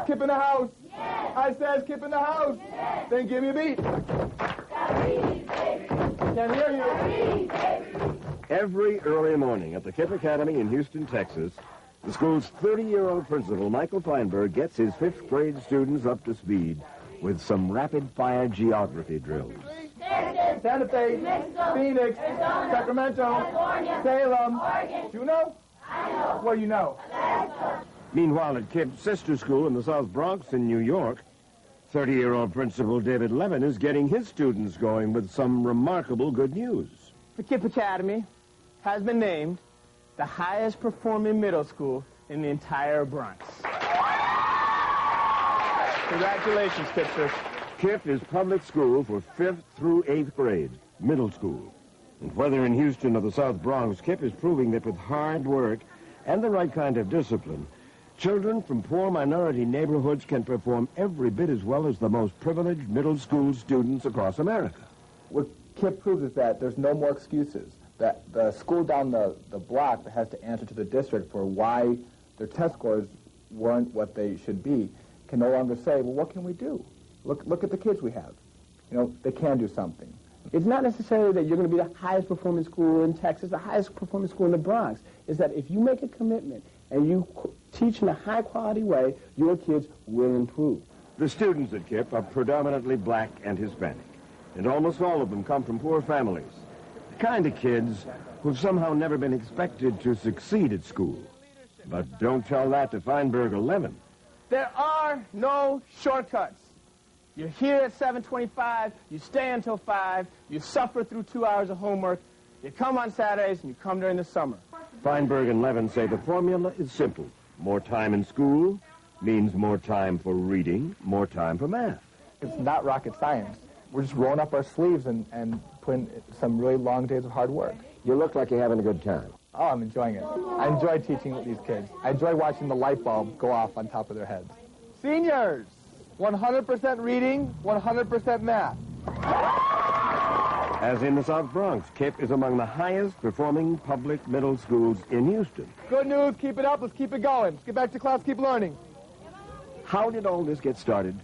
Kipp in the house? Yes. I says Kipp in the house? Yes. Then give me a beat. Can't hear you. Every early morning at the Kipp Academy in Houston, Texas, the school's 30-year-old principal, Michael Feinberg, gets his 5th grade students up to speed with some rapid-fire geography drills. Santa Fe, Phoenix, Sacramento, California, Salem, Oregon. Juneau? I know. What do you know? Meanwhile, at Kipp's sister school in the South Bronx in New York, 30-year-old Principal David Levin is getting his students going with some remarkable good news. The Kipp Academy has been named the highest performing middle school in the entire Bronx. Congratulations, Kippsters. Kipp is public school for 5th through 8th grade, middle school. And whether in Houston or the South Bronx, Kipp is proving that with hard work and the right kind of discipline, children from poor minority neighborhoods can perform every bit as well as the most privileged middle school students across America. What Kipp proves is that there's no more excuses, that the school down the block that has to answer to the district for why their test scores weren't what they should be can no longer say, well, what can we do? Look at the kids we have. You know, they can do something. It's not necessarily that you're going to be the highest performing school in Texas, the highest performing school in the Bronx. It's that if you make a commitment and you teach in a high-quality way, your kids will improve. The students at Kipp are predominantly black and Hispanic, and almost all of them come from poor families, the kind of kids who've somehow never been expected to succeed at school. But don't tell that to Feinberg or Levin. There are no shortcuts. You're here at 7:25, you stay until 5, you suffer through 2 hours of homework, you come on Saturdays, and you come during the summer. Feinberg and Levin say the formula is simple. More time in school means more time for reading, more time for math. It's not rocket science. We're just rolling up our sleeves and putting some really long days of hard work. You look like you're having a good time. Oh, I'm enjoying it. I enjoy teaching these kids. I enjoy watching the light bulb go off on top of their heads. Seniors, 100% reading, 100% math. As in the South Bronx, Kipp is among the highest performing public middle schools in Houston. Good news, keep it up, let's keep it going. Let's get back to class, keep learning. How did all this get started?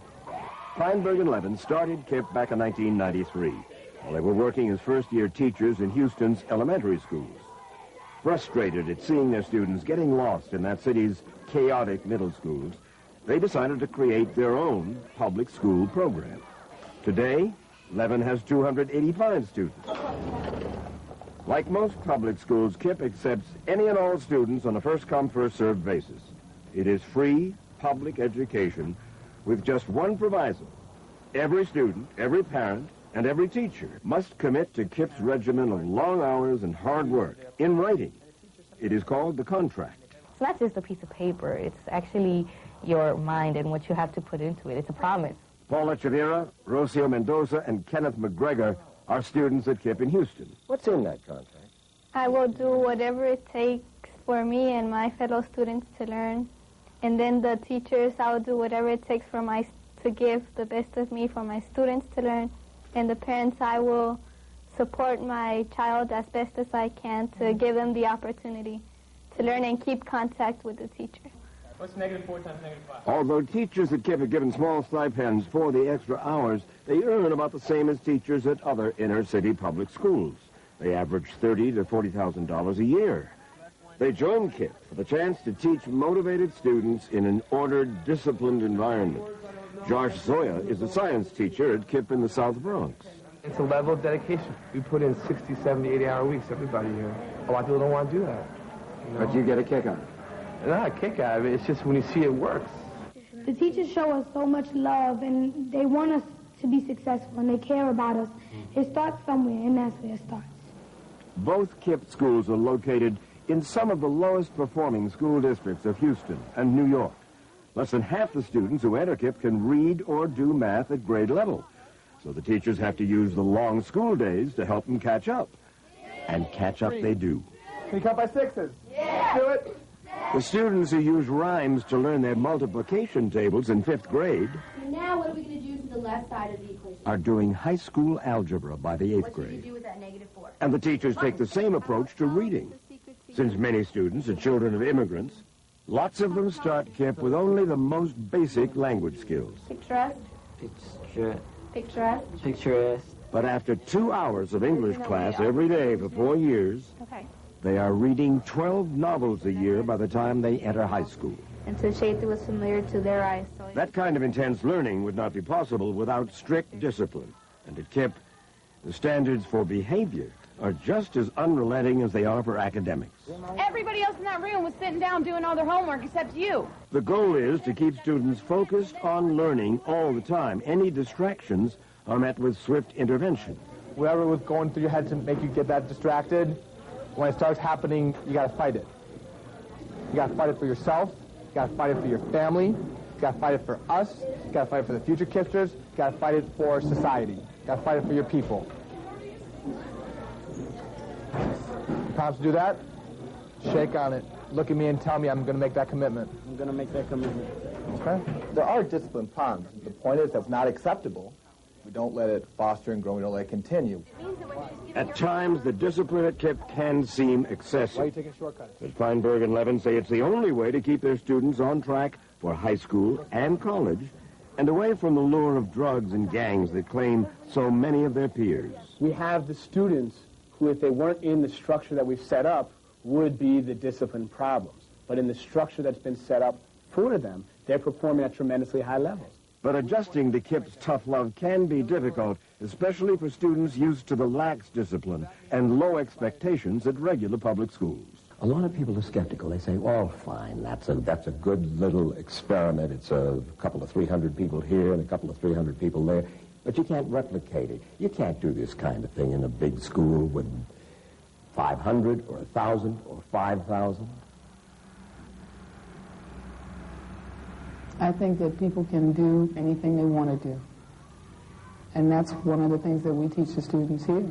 Feinberg and Levin started Kipp back in 1993, while they were working as first-year teachers in Houston's elementary schools. Frustrated at seeing their students getting lost in that city's chaotic middle schools, they decided to create their own public school program. Today, Levin has 285 students. Like most public schools, Kipp accepts any and all students on a first-come, first-served basis. It is free public education with just one proviso. Every student, every parent, and every teacher must commit to Kipp's regimen of long hours and hard work in writing. It is called the contract. It's not just a piece of paper. It's actually your mind and what you have to put into it. It's a promise. Paula Chavira, Rocio Mendoza, and Kenneth McGregor are students at Kipp in Houston. What's in that contract? I will do whatever it takes for me and my fellow students to learn. And then the teachers, I'll do whatever it takes to give the best of me for my students to learn. And the parents, I will support my child as best as I can to give them the opportunity to learn and keep contact with the teacher. What's -4 times -5? Although teachers at Kipp are given small stipends for the extra hours, they earn about the same as teachers at other inner-city public schools. They average $30,000 to $40,000 a year. They join Kipp for the chance to teach motivated students in an ordered, disciplined environment. Josh Zoya is a science teacher at Kipp in the South Bronx. It's a level of dedication. We put in 60, 70, 80-hour weeks, everybody here. A lot of people don't want to do that. You know? But you get a kick out of it. Not a kick out of it. It's just when you see it works. The teachers show us so much love, and they want us to be successful, and they care about us. It starts somewhere, and that's where it starts. Both Kipp schools are located in some of the lowest performing school districts of Houston and New York. Less than half the students who enter Kipp can read or do math at grade level. So the teachers have to use the long school days to help them catch up. And catch up they do. Can you count by sixes? Yeah. Do it. The students who use rhymes to learn their multiplication tables in 5th grade Now what are we going to do to the left side of the equation? are doing high school algebra by the 8th What should you grade. do with that -4? And the teachers take the same approach to reading. Since many students are children of immigrants, Lots of them start KIPP with only the most basic language skills. Picturesque. Picturesque. Picturesque. But after 2 hours of English class every day for 4 years, they are reading 12 novels a year by the time they enter high school. And to shape it was familiar to their eyes. So That kind of intense learning would not be possible without strict discipline. And at KIPP, the standards for behavior are just as unrelenting as they are for academics. Everybody else in that room was sitting down doing all their homework except you. The goal is to keep students focused on learning all the time. Any distractions are met with swift intervention. Whatever was going through your head to make you get that distracted, when it starts happening, you got to fight it. You got to fight it for yourself. You got to fight it for your family. You got to fight it for us. You got to fight it for the future Kippsters. You got to fight it for society. You got to fight it for your people. You promise to do that? Shake on it. Look at me and tell me I'm going to make that commitment. I'm going to make that commitment. Okay? There are discipline problems. The point is that's not acceptable. We don't let it foster and grow. We don't let it continue. At times, the discipline at KIPP can seem excessive. Why are you taking shortcuts? But Feinberg and Levin say it's the only way to keep their students on track for high school and college and away from the lure of drugs and gangs that claim so many of their peers. We have the students who, if they weren't in the structure that we've set up, would be the discipline problems. But in the structure that's been set up for them, they're performing at tremendously high levels. But adjusting to KIPP's tough love can be difficult, especially for students used to the lax discipline and low expectations at regular public schools. A lot of people are skeptical. They say, "Oh, fine, that's a good little experiment. It's a couple of 300 people here and a couple of 300 people there." But you can't replicate it. You can't do this kind of thing in a big school with 500 or 1,000 or 5,000. I think that people can do anything they want to do. And that's one of the things that we teach the students here.